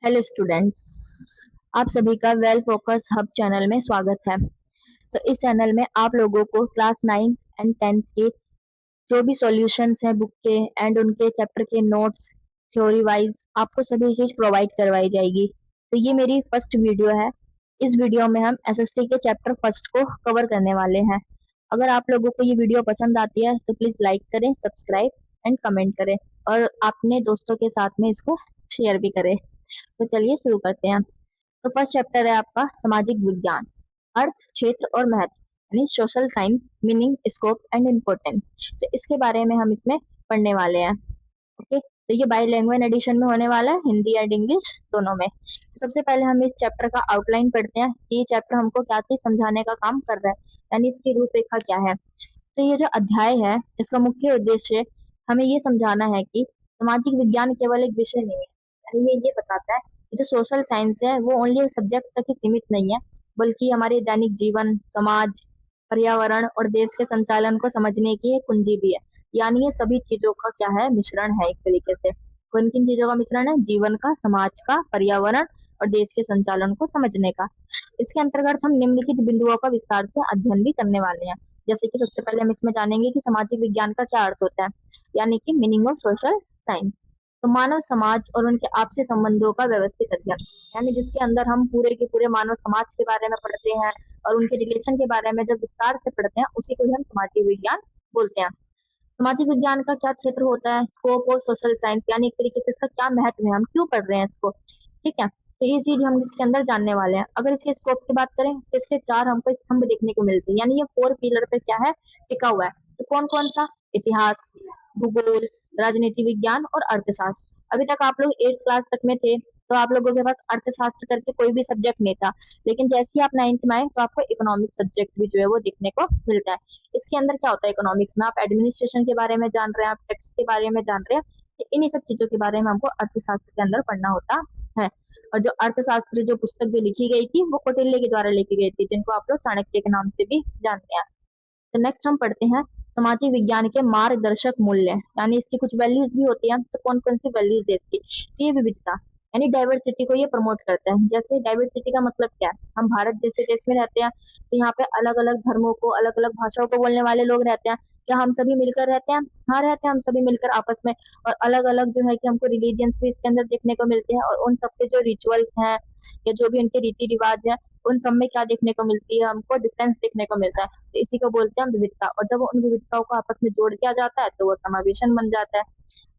Hello students. आप सभी का वेल फोकस हब चैनल में स्वागत है। तो इस चैनल में आप लोगों को क्लास 9 एंड 10 के जो भी सॉल्यूशंस हैं बुक के एंड उनके चैप्टर के नोट्स थ्योरी वाइज आपको सभी चीज प्रोवाइड करवाई जाएगी। तो ये मेरी फर्स्ट वीडियो है। इस वीडियो में हम एसएसटी के चैप्टर फर्स्ट को कवर करने वाले हैं। अगर आप लोगों को ये वीडियो पसंद आती है तो प्लीज लाइक करें, सब्सक्राइब एंड कमेंट करें और अपने दोस्तों के साथ में इसको शेयर भी करें। तो चलिए शुरू करते हैं। तो फर्स्ट चैप्टर है आपका सामाजिक विज्ञान, अर्थ, क्षेत्र और महत्व यानी social science, meaning, scope and importance. तो इसके बारे में हम इसमें पढ़ने वाले हैं। ओके, तो ये बाई लैंग्वेज एडिशन में होने वाला है, हिंदी एंड इंग्लिश दोनों में। तो सबसे पहले हम इस चैप्टर का आउटलाइन पढ़ते हैं कि ये चैप्टर हमको क्या चीज समझाने का काम कर रहा है, यानी इसकी रूपरेखा क्या है। तो ये जो अध्याय है इसका मुख्य उद्देश्य हमें ये समझाना है कि सामाजिक विज्ञान केवल एक विषय नहीं है, यानी ये बताता है कि जो सोशल साइंस है वो ओनली सब्जेक्ट तक ही सीमित नहीं है, बल्कि हमारे दैनिक जीवन, समाज, पर्यावरण और देश के संचालन को समझने की एक कुंजी भी है। यानी ये सभी चीजों का क्या है, मिश्रण है एक तरीके से। किन किन चीजों का मिश्रण है? जीवन का, समाज का, पर्यावरण और देश के संचालन को समझने का। इसके अंतर्गत हम निम्नलिखित बिंदुओं का विस्तार से अध्ययन भी करने वाले हैं। जैसे कि सबसे पहले हम इसमें जानेंगे कि सामाजिक विज्ञान का क्या अर्थ होता है, यानी कि मीनिंग ऑफ सोशल साइंस। तो मानव समाज और उनके आपसी संबंधों का व्यवस्थित अध्ययन, यानी जिसके अंदर हम पूरे के पूरे मानव समाज के बारे में पढ़ते हैं और उनके रिलेशन के बारे में जब विस्तार से पढ़ते हैं उसी को ही हम सामाजिक विज्ञान बोलते हैं। सामाजिक विज्ञान का क्या क्षेत्र होता है? स्कोप ऑफ सोशल साइंस, यानी एक तरीके से इसका क्या महत्व है, हम क्यों पढ़ रहे हैं इसको। ठीक है, तो ये चीज हम इसके अंदर जानने वाले हैं। अगर इसके स्कोप की बात करें तो इसके चार हमको स्तंभ देखने को मिलते हैं, यानी ये फोर पिलर पे क्या है, टिका हुआ है। तो कौन कौन सा? इतिहास, भूगोल, राजनीति विज्ञान और अर्थशास्त्र। अभी तक आप लोग 8th क्लास तक में थे तो आप लोगों के पास अर्थशास्त्र करके कोई भी सब्जेक्ट नहीं था, लेकिन जैसे ही आप 9th में आए तो आपको इकोनॉमिक सब्जेक्ट भी जो है वो देखने को मिलता है। इसके अंदर क्या होता है इकोनॉमिक्स में? आप एडमिनिस्ट्रेशन के बारे में जान रहे हैं, आप टैक्स के बारे में जान रहे हैं। तो इन्हीं सब चीजों के बारे में हमको अर्थशास्त्र के अंदर पढ़ना होता है। और जो अर्थशास्त्र जो पुस्तक जो लिखी गई थी वो कौटिल्य के द्वारा लिखी गई थी, जिनको आप लोग चाणक्य के नाम से भी जानते हैं। तो नेक्स्ट हम पढ़ते हैं सामाजिक विज्ञान के मार्गदर्शक मूल्य, यानी इसकी कुछ वैल्यूज भी होती हैं। तो कौन कौन सी वैल्यूज है इसकी? तो ये विविधता, यानी डाइवर्सिटी को ये प्रमोट करता है। जैसे डाइवर्सिटी का मतलब क्या है? हम भारत जैसे देश में रहते हैं तो यहाँ पे अलग अलग धर्मों को, अलग अलग भाषाओं को बोलने वाले लोग रहते हैं। क्या हम सभी मिलकर रहते हैं? हाँ रहते हैं हम सभी मिलकर आपस में। और अलग अलग जो है कि हमको रिलीजियंस भी इसके अंदर देखने को मिलते हैं, और उन सबके जो रिचुअल्स हैं या जो भी उनके रीति रिवाज है उन सब में क्या देखने को मिलती है, हमको डिफरेंस देखने को मिलता है। तो इसी को बोलते हैं हम विविधता। और जब उन विविधताओं को आपस में जोड़ दिया जाता है तो वो समावेशन बन जाता है।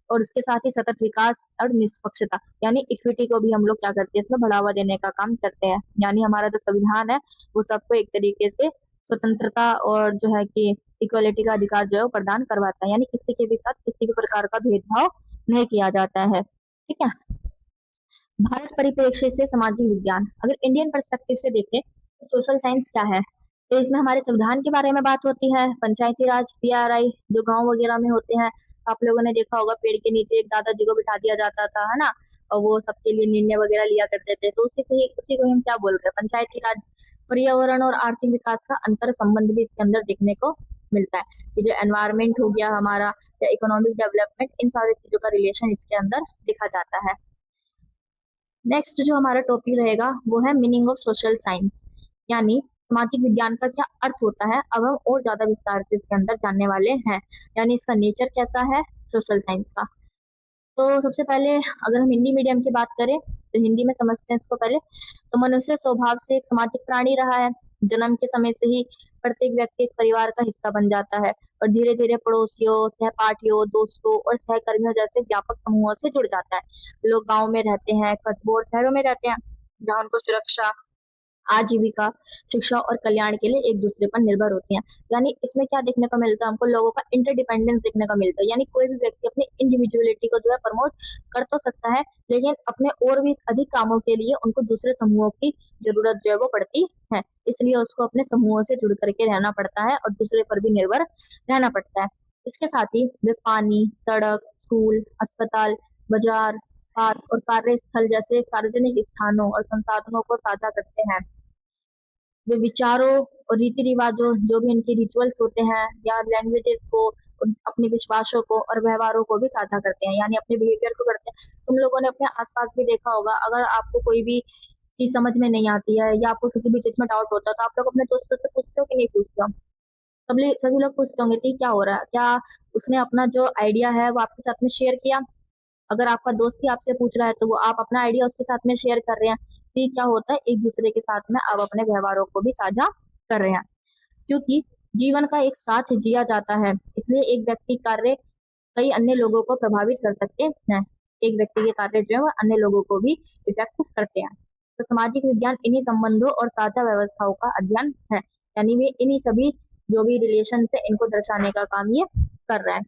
और उसके साथ ही सतत विकास और निष्पक्षता, यानी इक्विटी को भी हम लोग क्या करते हैं, इसमें बढ़ावा देने का काम करते हैं। यानी हमारा जो संविधान है वो सबको एक तरीके से स्वतंत्रता और जो है कि इक्वलिटी का अधिकार जो है वो प्रदान करवाता है, यानी किसी के भी साथ किसी भी प्रकार का भेदभाव नहीं किया जाता है। ठीक है, भारत परिप्रेक्ष्य से सामाजिक विज्ञान, अगर इंडियन पर्सपेक्टिव से देखें तो सोशल साइंस क्या है? तो इसमें हमारे संविधान के बारे में बात होती है, पंचायती राज, पीआरआई जो गांव वगैरह में होते हैं। आप लोगों ने देखा होगा पेड़ के नीचे एक दादाजी को बिठा दिया जाता था, है ना, और वो सबके लिए निर्णय वगैरह लिया करते थे। तो उसी को हम क्या बोल रहे हैं, पंचायती राज। पर्यावरण और आर्थिक विकास का अंतर संबंध भी इसके अंदर देखने को मिलता है कि जो एनवायरमेंट हो गया हमारा या इकोनॉमिक डेवलपमेंट, इन सारी चीजों का रिलेशन इसके अंदर दिखा जाता है। नेक्स्ट जो हमारा टॉपिक रहेगा वो है मीनिंग ऑफ सोशल साइंस, यानी सामाजिक विज्ञान का क्या अर्थ होता है। अब हम और ज्यादा विस्तार से इसके अंदर जानने वाले हैं, यानी इसका नेचर कैसा है सोशल साइंस का। तो सबसे पहले अगर हम हिंदी मीडियम की बात करें तो हिंदी में समझते हैं इसको पहले। तो मनुष्य स्वभाव से एक सामाजिक प्राणी रहा है। जन्म के समय से ही प्रत्येक व्यक्ति एक परिवार का हिस्सा बन जाता है और धीरे धीरे पड़ोसियों, सहपाठियों, दोस्तों और सहकर्मियों जैसे व्यापक समूहों से जुड़ जाता है। लोग गांव में रहते हैं, कस्बों और शहरों में रहते हैं, जहाँ उनको सुरक्षा, आजीविका, शिक्षा और कल्याण के लिए एक दूसरे पर निर्भर होते हैं। यानी इसमें क्या देखने को मिलता है, हमको लोगों का इंटरडिपेंडेंस देखने को मिलता है। यानी कोई भी व्यक्ति अपनी इंडिविजुअलिटी को जो है प्रमोट कर तो सकता है, लेकिन अपने और भी अधिक कामों के लिए उनको दूसरे समूहों की जरूरत जो है वो पड़ती है। इसलिए उसको अपने समूहों से जुड़ करके रहना पड़ता है और दूसरे पर भी निर्भर रहना पड़ता है। इसके साथ ही वे पानी, सड़क, स्कूल, अस्पताल, बाजार, पार्क और कार्यस्थल जैसे सार्वजनिक स्थानों और संसाधनों को साझा करते हैं। वे विचारों और रीति रिवाजों, जो भी इनके रिचुअल्स होते हैं या लैंग्वेजेस को, अपने विश्वासों को और व्यवहारों को भी साझा करते हैं, यानी अपने बिहेवियर को करते हैं। तुम लोगों ने अपने आसपास भी देखा होगा, अगर आपको कोई भी चीज समझ में नहीं आती है या आपको किसी भी चीज में डाउट होता है तो आप लोग अपने दोस्तों से पूछते हो कि नहीं पूछते हो? सभी सभी लोग पूछते होंगे कि क्या हो रहा है, क्या उसने अपना जो आइडिया है वो आपके साथ में शेयर किया। अगर आपका दोस्त ही आपसे पूछ रहा है तो वो आप अपना आइडिया उसके साथ में शेयर कर रहे हैं, तो ये क्या होता है, एक दूसरे के साथ में आप अपने व्यवहारों को भी साझा कर रहे हैं। क्योंकि जीवन का एक साथ जिया जाता है, इसलिए एक व्यक्ति कार्य कई अन्य लोगों को प्रभावित कर सकते हैं। एक व्यक्ति के कार्य जो है वो अन्य लोगों को भी इफेक्ट करते हैं। तो सामाजिक विज्ञान इन्हीं संबंधों और साझा व्यवस्थाओं का अध्ययन है, यानी वे इन्हीं सभी जो भी रिलेशन है इनको दर्शाने का काम ये कर रहा है।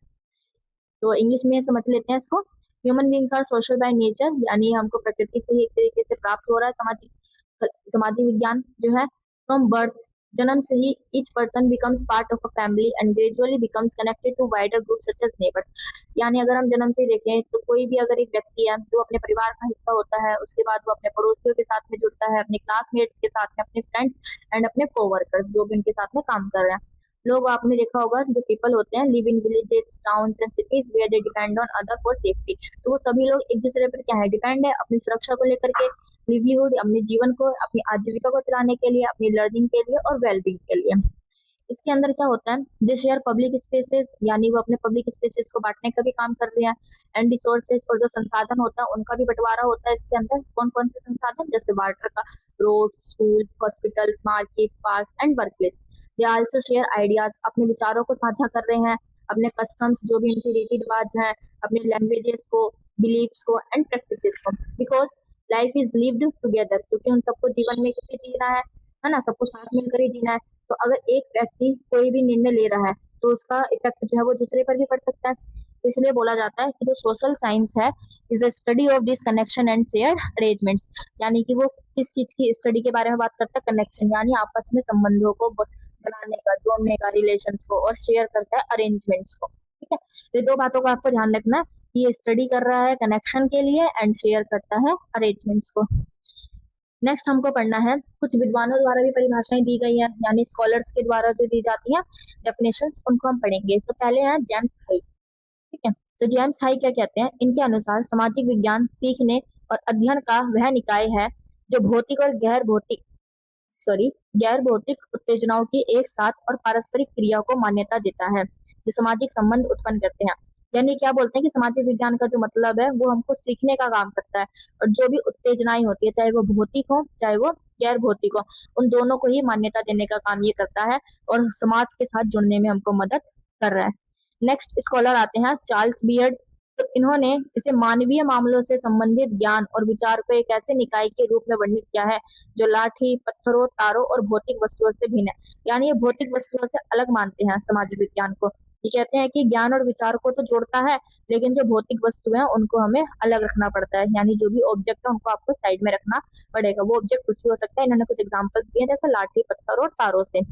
तो इंग्लिश में समझ लेते हैं इसको। Human beings are social by nature, यानी हमको प्रकृति से ही एक तरीके से प्राप्त हो रहा है सामाजिक सामाजिक विज्ञान जो है। फ्रॉम बर्थ, जन्म से ही each person becomes part of a family and gradually becomes connected to wider group such as neighbours. यानी अगर हम जन्म से ही देखें तो कोई भी अगर एक व्यक्ति है तो अपने परिवार का हिस्सा होता है, उसके बाद वो अपने पड़ोसियों के साथ में जुड़ता है, अपने क्लासमेट्स के साथ में, अपने फ्रेंड्स एंड अपने कोवर्कर्स जो भी उनके साथ में काम कर रहे हैं। लोग, आपने देखा होगा, जो पीपल होते हैं live in villages, towns and cities where they depend on other for safety. तो वो सभी लोग एक दूसरे पर क्या है, डिपेंड है अपनी सुरक्षा को लेकर के, लिवलीहुड अपने जीवन को, अपनी आजीविका को चलाने के लिए, अपनी लर्निंग के लिए और वेलबींग के लिए। इसके अंदर क्या होता है, दे शेयर पब्लिक स्पेसेस, यानी वो अपने पब्लिक स्पेसेस को बांटने का भी काम कर रहे हैं। एंड रिसोर्सेज, और जो संसाधन होता है उनका भी बंटवारा होता है इसके अंदर। कौन कौन से संसाधन, जैसे वाटर का, road, school, hospitals, markets, park and work place. They also share ideas, अपने विचारों को साझा कर रहे हैं, अपने कस्टम्स जो भी इनके रीति रिवाज हैं, अपने लैंग्वेजेस को, बिलीव्स को एंड प्रैक्टिसेस को। Because life is lived together, क्योंकि उन सबको जीवन में कैसे जीना है ना, सबको साथ मिलकर ही जीना है। तो अगर एक व्यक्ति कोई भी निर्णय ले रहा है तो उसका इफेक्ट जो है वो दूसरे पर भी पड़ सकता है। तो इसलिए बोला जाता है कि जो सोशल साइंस है is a study of this connection and share arrangements, यानी कि वो किस चीज की स्टडी के बारे में बात करता है, कनेक्शन यानी आपस में संबंधों को बनाने का, जोड़ने का, रिलेशंस को, और शेयर करता है अरेंजमेंट्स को। ठीक है, तो ये दो बातों का आपको ध्यान रखना है कि ये स्टडी कर रहा है कनेक्शन के लिए एंड शेयर करता है अरेंजमेंट्स को। नेक्स्ट हमको पढ़ना है, कुछ विद्वानों द्वारा भी परिभाषाएं दी गई है, यानी स्कॉलर्स के द्वारा जो दी जाती हैं डेफिनेशंस, उनको हम पढ़ेंगे। तो पहले है जेम्स हाई। ठीक है, तो जेम्स हाई क्या कहते हैं, इनके अनुसार सामाजिक विज्ञान सीखने और अध्ययन का वह निकाय है जो भौतिक और गैर भौतिक उत्तेजनाओं की एक साथ और पारस्परिक क्रिया को मान्यता देता है जो सामाजिक संबंध उत्पन्न करते हैं। यानी क्या बोलते हैं कि सामाजिक विज्ञान का जो मतलब है वो हमको सीखने का काम करता है, और जो भी उत्तेजनाएं होती है चाहे वो भौतिक हो चाहे वो गैर भौतिक हो, उन दोनों को ही मान्यता देने का काम ये करता है और समाज के साथ जुड़ने में हमको मदद कर रहा है। नेक्स्ट स्कॉलर आते हैं चार्ल्स बियर्ड। तो इन्होंने इसे मानवीय मामलों से संबंधित ज्ञान और विचार को एक ऐसे निकाय के रूप में वर्णित किया है जो लाठी, पत्थरों, तारों और भौतिक वस्तुओं से भिन्न है। यानी ये भौतिक वस्तुओं से अलग मानते हैं सामाजिक विज्ञान को। ये कहते हैं कि ज्ञान और विचार को तो जोड़ता है, लेकिन जो भौतिक वस्तु है उनको हमें अलग रखना पड़ता है, यानी जो भी ऑब्जेक्ट है उनको आपको साइड में रखना पड़ेगा। वो ऑब्जेक्ट कुछ भी हो सकता है, इन्होंने कुछ एग्जाम्पल दिए जैसे लाठी, पत्थर और तारों से।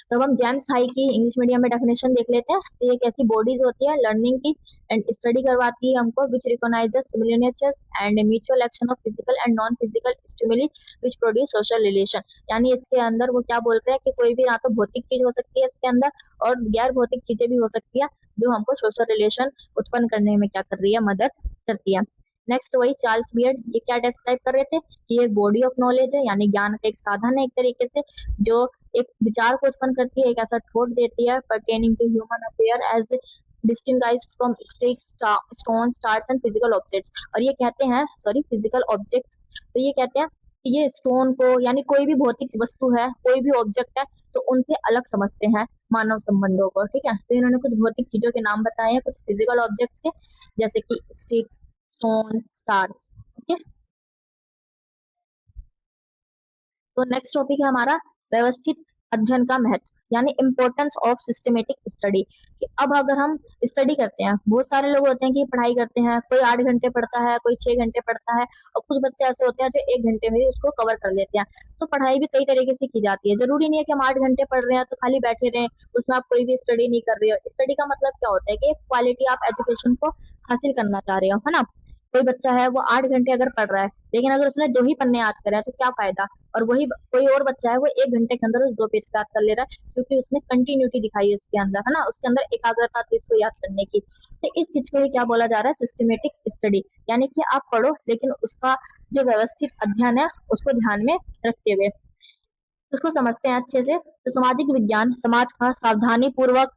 तो अब हम जेम्स हाई की इंग्लिश मीडियम में डेफिनेशन देख लेते हैं। तो ये एक ऐसी बॉडीज होती है लर्निंग की एंड स्टडी करवाती है हमको, which recognises similar and mutual action of physical and non physical stimuli which produce social relation. यानी इसके अंदर वो क्या बोलते हैं कि कोई भी ना तो भौतिक चीज हो सकती है इसके अंदर, और गैर भौतिक चीजें भी हो सकती है जो हमको सोशल रिलेशन उत्पन्न करने में क्या कर रही है, मदद करती है। नेक्स्ट वही चार्ल्स बियर्ड, ये क्या डिस्क्राइब कर रहे थे कि ये बॉडी ऑफ नॉलेज है, यानी ज्ञान का एक साधन है एक तरीके से, जो एक विचार को उत्पन्न करती है, एक ऐसा थॉट देती है pertaining to human affair as distinguished from sticks, stones, stars and physical objects। और ये कहते हैं, सॉरी, फिजिकल ऑब्जेक्ट्स। तो ये कहते हैं कि ये स्टोन को, यानी कोई भी भौतिक वस्तु है, कोई भी ऑब्जेक्ट है, तो उनसे अलग समझते हैं मानव संबंधों को। ठीक है, तो इन्होंने कुछ भौतिक चीजों के नाम बताए हैं, कुछ फिजिकल ऑब्जेक्ट्स के, जैसे कि स्टिक्स, स्टोन, स्टार्स। ओके, तो नेक्स्ट टॉपिक है हमारा व्यवस्थित अध्ययन का महत्व, यानी इम्पोर्टेंस ऑफ सिस्टमेटिक स्टडी। कि अब अगर हम स्टडी करते हैं, बहुत सारे लोग होते हैं कि पढ़ाई करते हैं, कोई 8 घंटे पढ़ता है, कोई 6 घंटे पढ़ता है, और कुछ बच्चे ऐसे होते हैं जो 1 घंटे में ही उसको कवर कर लेते हैं। तो पढ़ाई भी कई तरीके से की जाती है, जरूरी नहीं है कि हम 8 घंटे पढ़ रहे हैं तो खाली बैठे रहें, उसमें आप कोई भी स्टडी नहीं कर रहे हो। स्टडी का मतलब क्या होता है कि एक क्वालिटी आप एजुकेशन को हासिल करना चाह रहे हो, है ना। कोई बच्चा है वो 8 घंटे अगर पढ़ रहा है, लेकिन अगर उसने 2 ही पन्ने याद करे हैं तो क्या फायदा। और वही कोई और बच्चा है वो 1 घंटे के अंदर उस 2 पेज को याद कर ले रहा है, क्योंकि उसने कंटिन्यूटी दिखाई है उसके अंदर, है ना, उसके अंदर एकाग्रता थी इसको याद करने की। तो इस चीज को ही क्या बोला जा रहा है, सिस्टमेटिक स्टडी। यानी कि आप पढ़ो लेकिन उसका जो व्यवस्थित अध्ययन है उसको ध्यान में रखते हुए उसको समझते हैं अच्छे से। तो सामाजिक विज्ञान समाज का सावधानी पूर्वक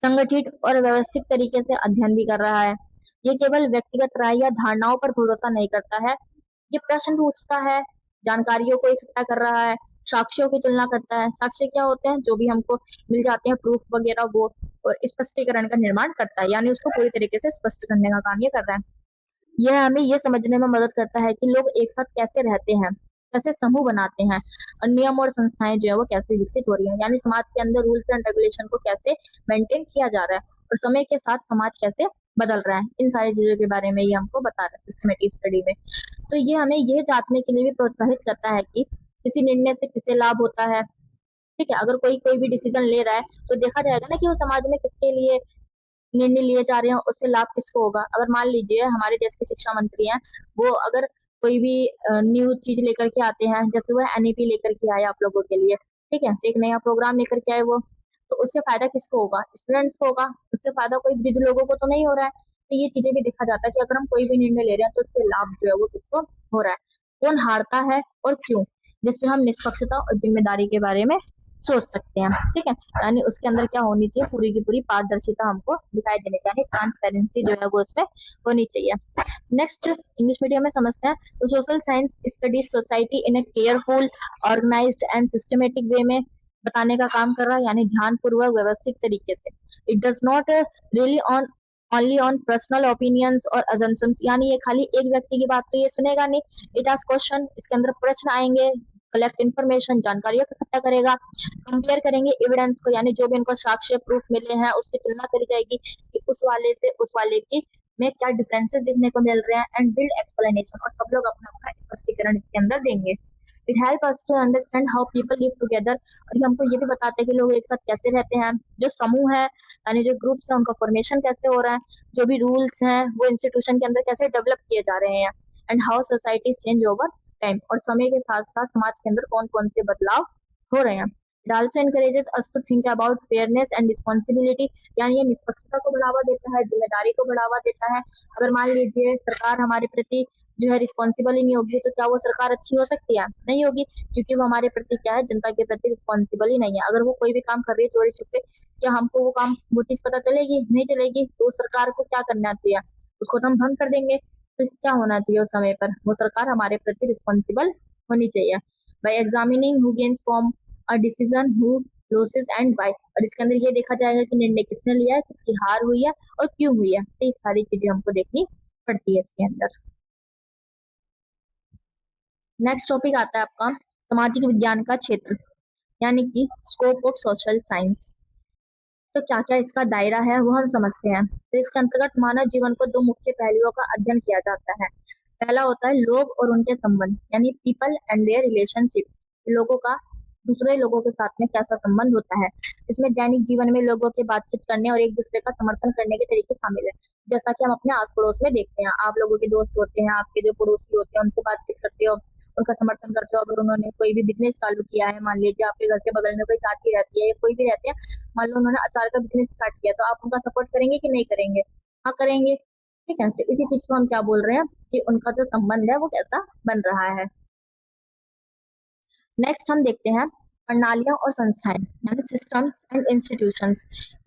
संगठित और व्यवस्थित तरीके से अध्ययन भी कर रहा है। ये केवल व्यक्तिगत राय या धारणाओं पर भरोसा नहीं करता है, ये प्रश्न पूछता है, जानकारियों को इकट्ठा कर रहा है, साक्ष्यों की तुलना करता है। साक्ष्य क्या होते हैं, जो भी हमको मिल जाते हैं प्रूफ वगैरह वो, और स्पष्टीकरण का निर्माण करता है, यानी उसको पूरी तरीके से स्पष्ट करने का काम ये कर रहा है। यह हमें ये समझने में मदद करता है कि लोग एक साथ कैसे रहते हैं, कैसे समूह बनाते हैं, और नियम और संस्थाएं जो है वो कैसे विकसित हो रही हैं, यानी समाज के अंदर रूल्स एंड रेगुलेशन को कैसे मेंटेन किया जा रहा है, और समय के साथ समाज कैसे बदल रहा है। इन सारी चीजों के बारे में ये हमको बता रहा है सिस्टमेटिक स्टडी में। तो ये हमें ये जांचने के लिए भी प्रोत्साहित करता है कि किसी निर्णय से किसे लाभ होता है। ठीक है, अगर कोई कोई भी डिसीजन ले रहा है तो देखा जाएगा ना कि वो समाज में किसके लिए निर्णय लिए जा रहे हैं, उससे लाभ किसको होगा। अगर मान लीजिए हमारे देश के शिक्षा मंत्री हैं, वो अगर कोई भी न्यू चीज लेकर के आते हैं, जैसे वो एनईपी लेकर के आए आप लोगों के लिए, ठीक है, एक नया प्रोग्राम लेकर के आए वो, तो उससे फायदा किसको होगा, स्टूडेंट्स को होगा। उससे फायदा कोई वृद्ध लोगों को तो नहीं हो रहा है। तो ये चीजें भी देखा जाता है कि अगर हम कोई भी निर्णय ले रहे हैं तो उससे लाभ जो है वो किसको हो रहा है, कौन हारता है और क्यों, जिससे हम निष्पक्षता और जिम्मेदारी के बारे में सोच सकते हैं। ठीक है, यानी उसके अंदर क्या होनी चाहिए, पूरी की पूरी पारदर्शिता हमको दिखाई देनी चाहिए, ट्रांसपेरेंसी जो है वो उसमें होनी चाहिए। नेक्स्ट इंग्लिश मीडियम में समझते हैं। तो social science studies society in a careful, organised and systematic way में बताने का काम कर रहा है, यानी ध्यानपूर्वक व्यवस्थित तरीके से। It does not really on only on personal opinions और अजम्पशंस, यानी ये खाली एक व्यक्ति की बात तो ये सुनेगा नहीं। इट आस्क क्वेश्चन, इसके अंदर प्रश्न आएंगे, कलेक्ट इन्फॉर्मेशन, जानकारियों को इकट्ठा करेगा, कंपेयर करेंगे एविडेंस को, यानी जो भी इनको साक्ष्य प्रूफ मिले हैं उसकी तुलना करी जाएगी कि उस वाले से उस वाले की में क्या डिफरेंसेस देखने को मिल रहे हैं, एंड बिल्ड एक्सप्लेनेशन, और सब लोग अपना अपना स्पष्टीकरण इसके अंदर देंगे। It help us to understand how people live together, और ये हमको ये भी बताते हैं कि लोग एक साथ कैसे रहते हैं, जो समूह है यानी जो ग्रुप्स है उनका फॉर्मेशन कैसे हो रहा है, जो भी रूल्स हैं वो इंस्टीट्यूशन के अंदर कैसे डेवलप किए जा रहे हैं, and how society change over time, और समय के साथ साथ समाज के अंदर कौन कौन से बदलाव हो रहे हैं। It also encourages us to think about fairness and responsibility, यानी ये निष्पक्षता को बढ़ावा देता है, जिम्मेदारी को बढ़ावा देता है। अगर मान लीजिए सरकार हमारे प्रति जो है रिस्पॉन्सिबल ही नहीं होगी तो क्या वो सरकार अच्छी हो सकती है, नहीं होगी, क्योंकि वो हमारे प्रति क्या है, जनता के प्रति रिस्पॉन्सिबल ही नहीं है। अगर वो कोई भी काम कर रही है चोरी छुपे, क्या हमको वो काम वो चीज पता चलेगी, नहीं चलेगी, तो सरकार को क्या करना चाहिए, उसको तो हम भंग कर देंगे। तो क्या होना चाहिए उस समय पर, वो सरकार हमारे प्रति रिस्पॉन्सिबल होनी चाहिए। Bye examining who gains from a decision, who losses and why, और इसके अंदर ये देखा जाएगा कि निर्णय किसने लिया है, किसकी हार हुई है और क्यों हुई है। तो ये सारी चीजें हमको देखनी पड़ती है इसके अंदर। नेक्स्ट टॉपिक आता है आपका सामाजिक विज्ञान का क्षेत्र, यानी कि स्कोप ऑफ सोशल साइंस। तो क्या क्या इसका दायरा है वो हम समझते हैं। तो इसके अंतर्गत मानव जीवन को दो मुख्य पहलुओं का अध्ययन किया जाता है। पहला होता है लोग और उनके संबंध, यानी पीपल एंड देयर रिलेशनशिप, लोगों का दूसरे लोगों के साथ में कैसा संबंध होता है। इसमें दैनिक जीवन में लोगों के बातचीत करने और एक दूसरे का समर्थन करने के तरीके शामिल है, जैसा कि हम अपने आस पड़ोस में देखते हैं। आप लोगों के दोस्त होते हैं, आपके जो पड़ोसी होते हैं उनसे बातचीत करते हो, उनका समर्थन करते हो। अगर उन्होंने कोई भी बिजनेस चालू किया है, मान लीजिए आपके घर के बगल में कोई चाची रहती है या कोई भी रहते हैं, मान लो उन्होंने अचार का बिजनेस स्टार्ट किया, तो आप उनका सपोर्ट करेंगे कि नहीं करेंगे, हाँ करेंगे। ठीक है, तो इसी चीज को हम क्या बोल रहे हैं कि उनका जो संबंध है वो कैसा बन रहा है। नेक्स्ट हम देखते हैं प्रणालियां और संस्थाएं, यानी सिस्टम्स एंड इंस्टीट्यूशंस।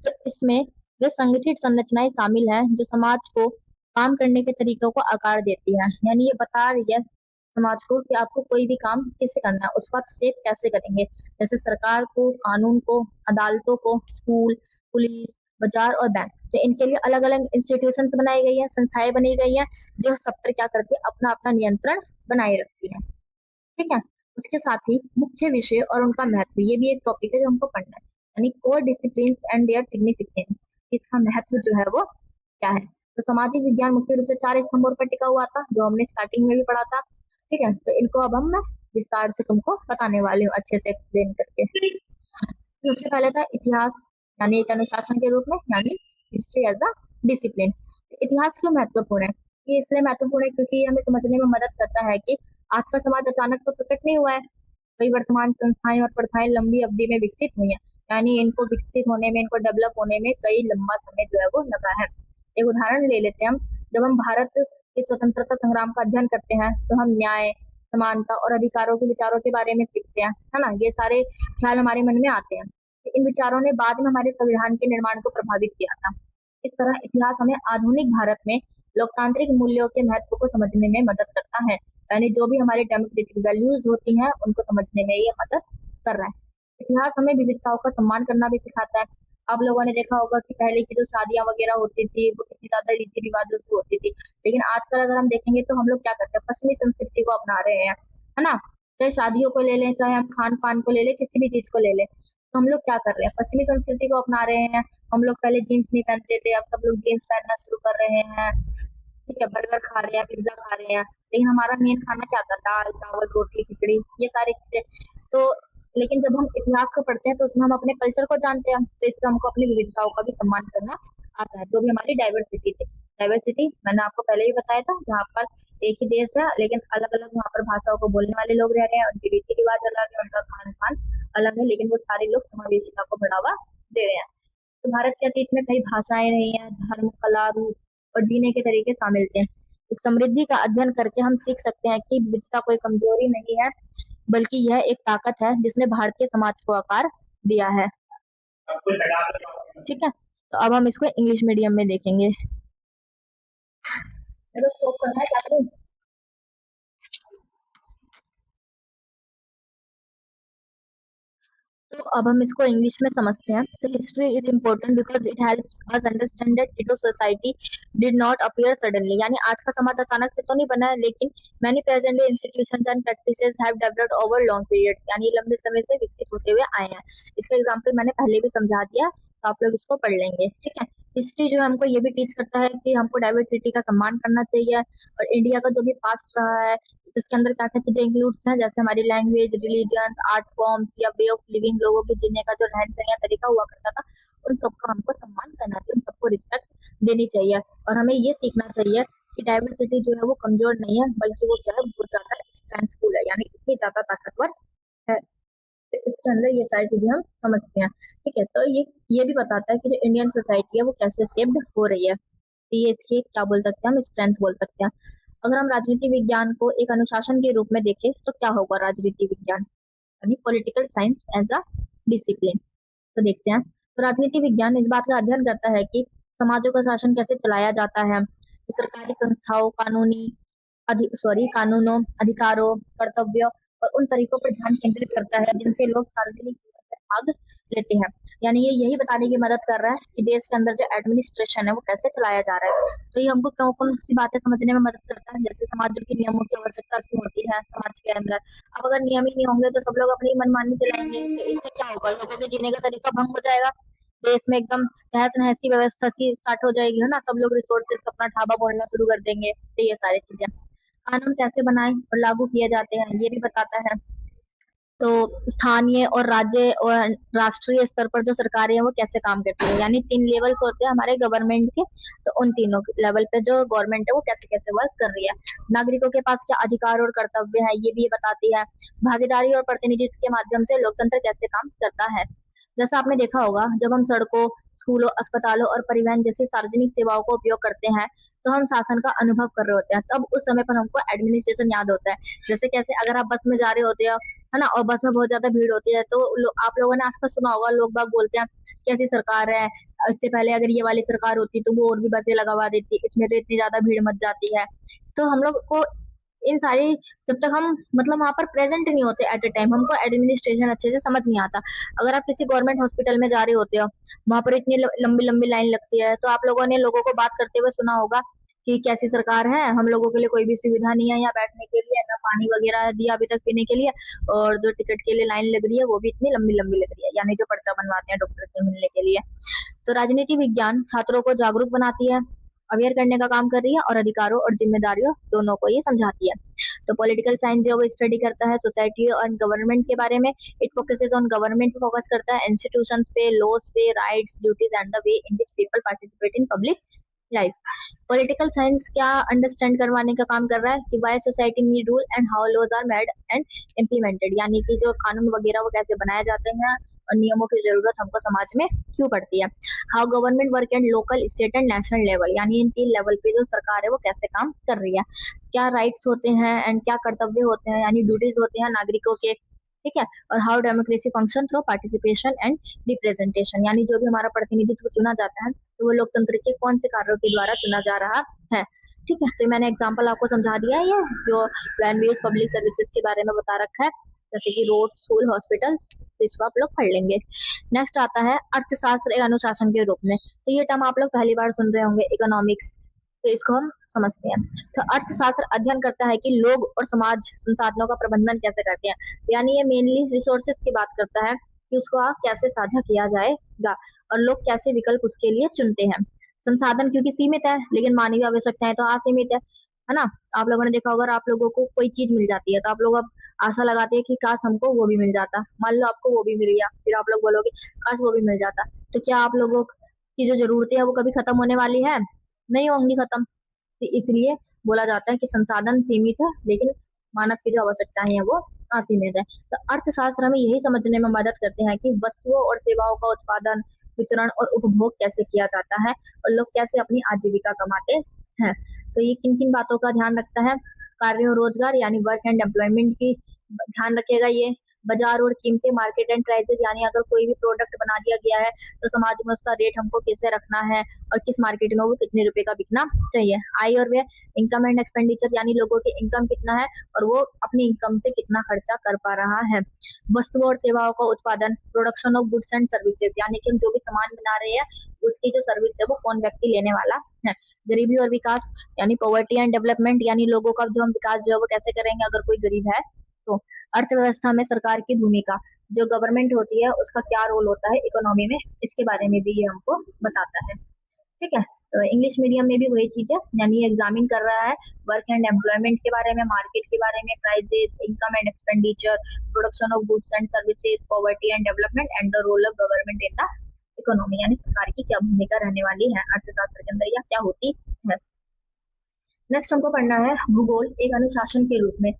तो इसमें वे संगठित संरचनाएं शामिल हैं जो समाज को काम करने के तरीकों को आकार देती हैं, यानी ये बता रही है समाज को कि आपको कोई भी काम कैसे करना है, उसको आप सेफ कैसे करेंगे। जैसे सरकार को, कानून को, अदालतों को, स्कूल, पुलिस, बाजार और बैंक, तो इनके लिए अलग अलग इंस्टीट्यूशंस बनाई गई है, संस्थाएं बनी गई है, जो सब पर क्या करती है, अपना अपना नियंत्रण बनाए रखती है। ठीक है, उसके साथ ही मुख्य विषय और उनका महत्व, ये भी एक टॉपिक है जो हमको पढ़ना है, यानी core discipline and their significance, इसका महत्व जो है वो क्या है। तो सामाजिक विज्ञान मुख्य रूप से 4 स्तंभों पर टिका हुआ था, जो हमने स्टार्टिंग में भी पढ़ा था। ठीक है, तो इनको अब हम मैं विस्तार से तुमको बताने वाली हूँ, अच्छे से एक्सप्लेन करके। सबसे पहले था इतिहास, यानी एक अनुशासन के रूप में, यानी हिस्ट्री एज अ डिसिप्लिन। इतिहास क्यों महत्वपूर्ण है, ये इसलिए महत्वपूर्ण है क्योंकि ये हमें समझने में मदद करता है कि आज का समाज अचानक तो प्रकट नहीं हुआ है। कई वर्तमान संस्थाएं और प्रथाएं लंबी अवधि में विकसित हुई हैं। यानी इनको विकसित होने में, इनको डेवलप होने में कई लंबा समय जो है वो लगा है। एक उदाहरण ले लेते हैं हम। जब हम भारत के स्वतंत्रता संग्राम का अध्ययन करते हैं तो हम न्याय, समानता और अधिकारों के विचारों के बारे में सीखते हैं, है ना? ये सारे ख्याल हमारे मन में आते हैं। इन विचारों ने बाद में हमारे संविधान के निर्माण को प्रभावित किया था। इस तरह इतिहास हमें आधुनिक भारत में लोकतांत्रिक मूल्यों के महत्व को समझने में मदद करता है। यानी जो भी हमारे डेमोक्रेटिक वैल्यूज होती हैं उनको समझने में ये मदद कर रहा है। इतिहास हमें विविधताओं का सम्मान करना भी सिखाता है। आप लोगों ने देखा होगा कि पहले की जो शादियां वगैरह होती थी वो कितनी ज्यादा रीति रिवाजों से होती थी, लेकिन आजकल अगर हम देखेंगे तो हम लोग क्या करते हैं, पश्चिमी संस्कृति को अपना रहे हैं, है ना? चाहे शादियों को ले लें, चाहे हम खान पान को ले लें, किसी भी चीज को ले लें, तो हम लोग क्या कर रहे हैं, पश्चिमी संस्कृति को अपना रहे हैं। हम लोग पहले जीन्स नहीं पहनते थे, अब सब लोग जीन्स पहनना शुरू कर रहे हैं। ठीक है, बर्गर खा रहे हैं, पिज्जा खा रहे हैं, लेकिन हमारा मेन खाना क्या था, दाल चावल रोटी खिचड़ी, ये सारी चीजें। तो लेकिन जब हम इतिहास को पढ़ते हैं तो उसमें हम अपने कल्चर को जानते हैं, तो इससे हमको अपनी विविधताओं का भी सम्मान करना आता है, जो भी हमारी डाइवर्सिटी थी। डाइवर्सिटी मैंने आपको पहले ही बताया था, जहाँ पर एक ही देश है लेकिन अलग अलग वहाँ पर भाषाओं को बोलने वाले लोग रह रहे हैं, उनके रीति रिवाज अलग है, उनका खान पान अलग है, लेकिन वो सारे लोग समावेशिता को बढ़ावा दे रहे हैं। तो भारत के अतीत में कई भाषाएं रही हैं, धर्म, कला, रूप और जीने के तरीके शामिल थे। इस समृद्धि का अध्ययन करके हम सीख सकते हैं कि विविधता कोई कमजोरी नहीं है, बल्कि यह एक ताकत है जिसने भारतीय समाज को आकार दिया है। ठीक है, तो अब हम इसको इंग्लिश मीडियम में देखेंगे। मेरे को स्टॉप करना है क्या करूं? तो अब हम इसको इंग्लिश में समझते हैं। तो history is important because it helps us understand that Tito society did not appear suddenly. यानी आज का समाज अचानक से तो नहीं बना है, लेकिन many present day institutions and practices have developed over long periods, यानी लंबे समय से विकसित होते हुए आए हैं। इसका एग्जांपल मैंने पहले भी समझा दिया, तो आप लोग इसको पढ़ लेंगे। ठीक है, हिस्ट्री जो है हमको ये भी टीच करता है कि हमको डाइवर्सिटी का सम्मान करना चाहिए, और इंडिया का जो भी पास्ट रहा है जिसके अंदर क्या क्या चीजें इंक्लूड्स हैं, जैसे हमारी लैंग्वेज, रिलीजन, आर्ट फॉर्म्स या वे ऑफ लिविंग, लोगों के जीने का जो रहन सहन या तरीका हुआ करता था, उन सबका हमको सम्मान करना चाहिए, उन सबको रिस्पेक्ट देनी चाहिए। और हमें ये सीखना चाहिए कि डाइवर्सिटी जो है वो कमजोर नहीं है, बल्कि वो क्या है, बहुत ज्यादा स्ट्रेंथफुल है, यानी इतनी ज्यादा ताकतवर है। तो इसके अंदर ये सारी चीजें हम समझते हैं। ठीक है, तो ये भी बताता है कि जो इंडियन सोसाइटी है वो कैसे शेप्ड हो रही है। तो ये इसकी क्या बोल सकते हैं, हम स्ट्रेंथ बोल सकते हैं। अगर हम राजनीति विज्ञान को एक अनुशासन के रूप में देखें तो क्या होगा राजनीति विज्ञान, यानी political science as a discipline. तो देखते हैं। तो राजनीति विज्ञान इस बात का अध्ययन करता है कि समाजों का शासन कैसे चलाया जाता है। तो सरकारी संस्थाओं, कानूनों, अधिकारों, कर्तव्यों और उन तरीकों पर ध्यान केंद्रित करता है जिनसे लोग सार्वजनिक जीवन में भाग लेते हैं। यानी ये यही बताने की मदद कर रहा है कि देश के अंदर जो एडमिनिस्ट्रेशन है वो कैसे चलाया जा रहा है। तो ये हमको कौन कौन सी बातें समझने में मदद करता है, जैसे समाजों के नियमों की आवश्यकता क्यों होती है समाज के अंदर। अब अगर नियम ही नहीं होंगे तो सब लोग अपनी मनमानी चलाएंगे, तो इससे क्या होगा, लोगों के जीने का तरीका भंग हो जाएगा। देश में एकदम तहस नहसी व्यवस्था सी स्टार्ट हो जाएगी, है ना? सब लोग रिसोर्सेज का अपना ढाबा बोलना शुरू कर देंगे। तो ये सारी चीजें, कानून कैसे बनाए और लागू किए जाते हैं ये भी बताता है। तो स्थानीय और राज्य और राष्ट्रीय स्तर पर जो सरकारें हैं वो कैसे काम करती है, यानी 3 लेवल्स होते हैं हमारे गवर्नमेंट के। तो उन तीनों लेवल पे जो गवर्नमेंट है वो कैसे कैसे वर्क कर रही है। नागरिकों के पास क्या अधिकार और कर्तव्य है ये भी ये बताती है। भागीदारी और प्रतिनिधित्व के माध्यम से लोकतंत्र कैसे काम करता है। जैसा आपने देखा होगा, जब हम सड़कों, स्कूलों, अस्पतालों और परिवहन जैसी सार्वजनिक सेवाओं का उपयोग करते हैं तो हम शासन का अनुभव कर रहे होते हैं, तब उस समय पर हमको एडमिनिस्ट्रेशन याद होता है। जैसे कैसे, अगर आप बस में जा रहे होते हो, है ना, और बस में बहुत ज्यादा भीड़ होती है, तो आप लोगों ने आसपास सुना होगा, लोग बाग बोलते हैं कैसी सरकार है, इससे पहले अगर ये वाली सरकार होती तो वो और भी बसें लगवा देती, इसमें तो इतनी ज्यादा भीड़ मच जाती है। तो हम लोग को इन सारी, जब तक हम मतलब वहां पर प्रेजेंट नहीं होते एट ए टाइम, हमको एडमिनिस्ट्रेशन अच्छे से समझ नहीं आता। अगर आप किसी गवर्नमेंट हॉस्पिटल में जा रहे होते हो, वहां पर इतनी लंबी लंबी लाइन लगती है, तो आप लोगों ने लोगों को बात करते हुए सुना होगा कि कैसी सरकार है, हम लोगों के लिए कोई भी सुविधा नहीं है यहाँ बैठने के लिए, ना पानी वगैरह दिया अभी तक पीने के लिए, और जो टिकट के लिए लाइन लग रही है वो भी इतनी लंबी लंबी लग रही है, यानी जो पर्चा बनवाते हैं डॉक्टर से मिलने के लिए। तो राजनीति विज्ञान छात्रों को जागरूक बनाती है, अवेयर करने का काम कर रही है, और अधिकारों और जिम्मेदारियों दोनों को ये समझाती है। तो पॉलिटिकल साइंस जो वो स्टडी करता है सोसाइटी और गवर्नमेंट के बारे में। इट फोकसेस ऑन गवर्नमेंट पे फोकस करता है, इंस्टीट्यूशंस पे, लॉज पे, rights, duties and the way in which people participate in public life. Political science क्या अंडरस्टैंड करवाने का काम कर रहा है कि why society need rule and how laws are made and implemented, यानी कि जो कानून वगैरह वो कैसे बनाए जाते हैं और नियमों की जरूरत हमको समाज में क्यों पड़ती है। How government work and local state and national level, यानी इन तीन लेवल पे जो सरकार है वो कैसे काम कर रही है। क्या राइट्स होते हैं एंड क्या कर्तव्य होते हैं, यानी ड्यूटीज होते हैं नागरिकों के। ठीक है। और how democracy function through participation and representation, यानी जो भी हमारा प्रतिनिधित्व चुना जाता है तो वो लोकतंत्र के कौन से कार्यों के द्वारा चुना जा रहा है। ठीक है, तो मैंने एग्जांपल आपको समझा दिया है, ये जो लैंड यूज पब्लिक सर्विसेज के बारे में बता रखा है, जैसे कि रोड, स्कूल, हॉस्पिटल्स, तो इसको आप लोग पढ़ लेंगे। नेक्स्ट आता है अर्थशास्त्र एक अनुशासन के रूप में। तो ये टर्म आप लोग पहली बार सुन रहे होंगे, इकोनॉमिक्स। तो इसको हम समझते हैं। तो अर्थशास्त्र अध्ययन करता है कि लोग और समाज संसाधनों का प्रबंधन कैसे करते हैं, यानी ये मेनली रिसोर्सेज की बात करता है कि उसको आप कैसे साझा किया जाएगा और लोग कैसे विकल्प उसके लिए चुनते हैं। संसाधन क्योंकि सीमित है, लेकिन मानवीय आवश्यकताएं तो असीमित है ना। आप लोगों ने देखा होगा, अगर आप लोगों को कोई चीज मिल जाती है तो आप लोग अब आशा लगाते हैं कि काश हमको वो भी मिल जाता। मान लो आपको वो भी मिल गया, फिर आप लोग बोलोगे काश वो भी मिल जाता। तो क्या आप लोगों की जो जरूरतें है वो कभी खत्म होने वाली है? नहीं होंगी खत्म। तो इसलिए बोला जाता है कि संसाधन सीमित है, लेकिन मानव की जो आवश्यकताएं हैं वो असीमित है। तो अर्थशास्त्र हमें यही समझने में मदद करते हैं कि वस्तुओं और सेवाओं का उत्पादन, वितरण और उपभोग कैसे किया जाता है और लोग कैसे अपनी आजीविका कमाते हैं। तो ये किन किन बातों का ध्यान रखता है? कार्य और रोजगार, यानी वर्क एंड एम्प्लॉयमेंट की ध्यान रखेगा ये। बाजार और कीमतें, मार्केट एंड प्राइसेस, यानी अगर कोई भी प्रोडक्ट बना दिया गया है तो समाज में उसका रेट हमको कैसे रखना है और किस मार्केट में वो कितने रुपए का बिकना चाहिए। आय और व्यय, इनकम एंड एक्सपेंडिचर, यानी लोगों की इनकम कितना है और वो अपनी इनकम से कितना खर्चा कर पा रहा है। वस्तुओं और सेवाओं का उत्पादन, production of goods and services, यानी कि हम जो भी सामान बना रहे हैं उसकी जो सर्विस है वो कौन व्यक्ति लेने वाला है। गरीबी और विकास, यानी पॉवर्टी एंड डेवलपमेंट, यानी लोगों का जो हम विकास जो है वो कैसे करेंगे अगर कोई गरीब है तो। अर्थव्यवस्था में सरकार की भूमिका, जो गवर्नमेंट होती है उसका क्या रोल होता है इकोनॉमी में, इसके बारे में भी ये हमको बताता है। ठीक है। तो इंग्लिश मीडियम में भी वही चीज है, यानी एग्जामिन कर रहा है वर्क एंड एम्प्लॉयमेंट के बारे में, मार्केट के बारे में, prices, income and expenditure, production of goods and services, poverty and development and the role of government in the economy, यानी सरकार की क्या भूमिका रहने वाली है अर्थशास्त्र के अंदर या क्या होती है। नेक्स्ट हमको पढ़ना है भूगोल एक अनुशासन के रूप में,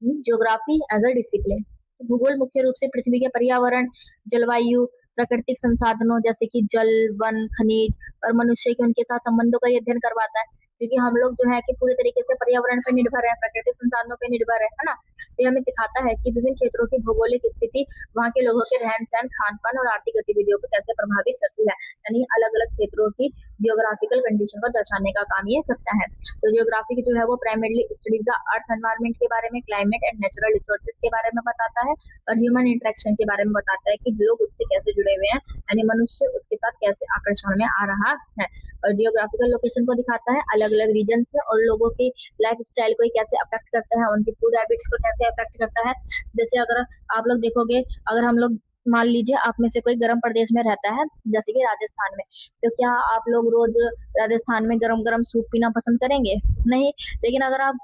ज्योग्राफी एज अ डिसिप्लिन। भूगोल मुख्य रूप से पृथ्वी के पर्यावरण, जलवायु, प्राकृतिक संसाधनों जैसे कि जल, वन, खनिज और मनुष्य के उनके साथ संबंधों का अध्ययन करवाता है, क्योंकि हम लोग जो है कि पूरी तरीके से पर्यावरण पर निर्भर है, प्राकृतिक संसाधनों पर निर्भर है ना। तो ये हमें सिखाता है कि विभिन्न क्षेत्रों की भौगोलिक स्थिति वहाँ के लोगों के रहन सहन, खान पान और आर्थिक गतिविधियों को कैसे प्रभावित करती है, यानी अलग अलग क्षेत्रों की जियोग्राफिकल कंडीशन को दर्शाने का काम ये करता है। तो जियोग्राफी जो है वो primarily studies the earth environment के बारे में, क्लाइमेट एंड नेचुरल रिसोर्सेज के बारे में बताता है और ह्यूमन इंटरेक्शन के बारे में बताता है कि लोग उससे कैसे जुड़े हुए हैं, यानी मनुष्य उसके साथ कैसे आकर्षण में आ रहा है। और जियोग्राफिकल लोकेशन को दिखाता है अलग अलग रीजन से और लोगों की लाइफ स्टाइल को कैसे अफेक्ट करता है, उनकी फूड हैबिट्स को कैसे अफेक्ट करता है। जैसे अगर आप लोग देखोगे, अगर हम लोग मान लीजिए आप में से कोई गर्म प्रदेश में रहता है जैसे कि राजस्थान में, तो क्या आप लोग रोज राजस्थान में गरम गरम सूप पीना पसंद करेंगे? नहीं। लेकिन अगर आप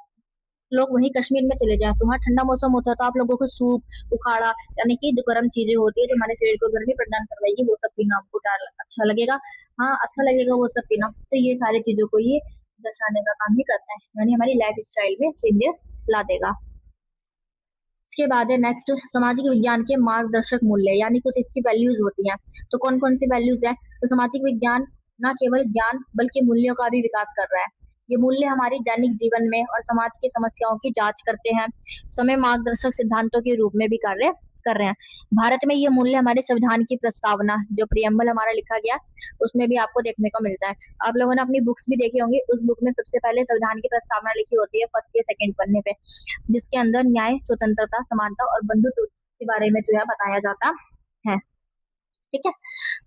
लोग वहीं कश्मीर में चले जाएं तो वहाँ ठंडा मौसम होता है, तो आप लोगों को सूप, उखाड़ा, यानी कि जो गर्म चीजें होती है जो हमारे शरीर को गर्मी प्रदान करवाएगी वो सब पीना आपको अच्छा लगेगा। हाँ, अच्छा लगेगा वो सब पीना। तो ये सारी चीजों को ये दर्शाने का काम ही करता है, यानी हमारी लाइफ स्टाइल में चेंजेस ला देगा। इसके बाद है नेक्स्ट सामाजिक विज्ञान के मार्गदर्शक मूल्य, यानी कुछ इसकी वैल्यूज होती हैं। तो कौन कौन सी वैल्यूज है? तो सामाजिक विज्ञान न केवल ज्ञान बल्कि मूल्यों का भी विकास कर रहा है। ये मूल्य हमारी दैनिक जीवन में और समाज की समस्याओं की जांच करते हैं, समय मार्गदर्शक सिद्धांतों के रूप में भी कार्य कर रहे हैं। भारत में ये मूल्य हमारे संविधान की प्रस्तावना, जो प्रियम्बल हमारा लिखा गया, उसमें भी आपको देखने को मिलता है। आप लोगों ने अपनी बुक्स भी देखी होंगी, उस बुक में सबसे पहले संविधान की प्रस्तावना लिखी होती है फर्स्ट या सेकंड पन्ने पे, जिसके अंदर न्याय, स्वतंत्रता, समानता और बंधुत्व के बारे में जो है बताया जाता है। ठीक है।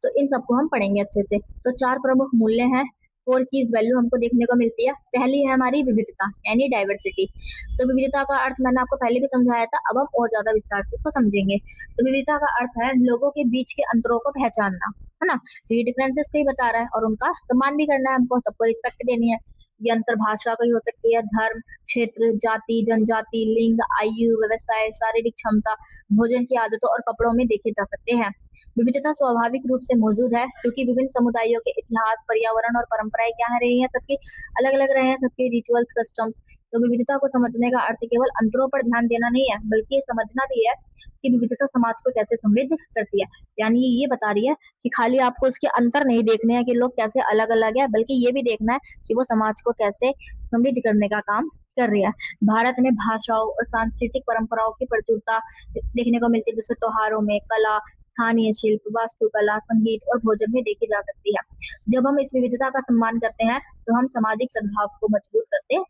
तो इन सबको हम पढ़ेंगे अच्छे से। तो चार प्रमुख मूल्य हैं, फोर कीज वैल्यू हमको देखने को मिलती है। पहली है हमारी विविधता, यानी डाइवर्सिटी। तो विविधता का अर्थ मैंने आपको पहले भी समझाया था, अब हम और ज्यादा विस्तार से इसको समझेंगे। तो विविधता का अर्थ है लोगों के बीच के अंतरों को पहचानना, है ना। तो ये डिफरेंसेस को ही बता रहा है और उनका सम्मान भी करना है, हमको सबको रिस्पेक्ट देनी है। ये अंतर भाषा की हो सकती है, धर्म, क्षेत्र, जाति, जनजाति, लिंग, आयु, व्यवसाय, शारीरिक क्षमता, भोजन की आदतों और कपड़ों में देखे जा सकते हैं। विविधता स्वाभाविक रूप से मौजूद है क्योंकि विभिन्न समुदायों के इतिहास, पर्यावरण और परंपराएं क्या है रही हैं, सबकी अलग अलग रहे हैं, सबके रिचुअल्स, कस्टम्स। तो विविधता को समझने का अर्थ केवल अंतरों पर ध्यान देना नहीं है, बल्कि ये समझना भी है कि विविधता समाज को कैसे समृद्ध करती है। यानी ये बता रही है कि खाली आपको उसके अंतर नहीं देखने हैं कि लोग कैसे अलग अलग है, बल्कि ये भी देखना है कि वो समाज को कैसे समृद्ध करने का काम कर रही है। भारत में भाषाओं और सांस्कृतिक परंपराओं की प्रचुरता देखने को मिलती है, जैसे त्योहारों में कला, स्थानीय शिल्प, वास्तुकला, संगीत और भोजन में देखी जा सकती है। जब हम इस विविधता का सम्मान करते हैं तो हम सामाजिक सद्भाव को मजबूत करते हैं।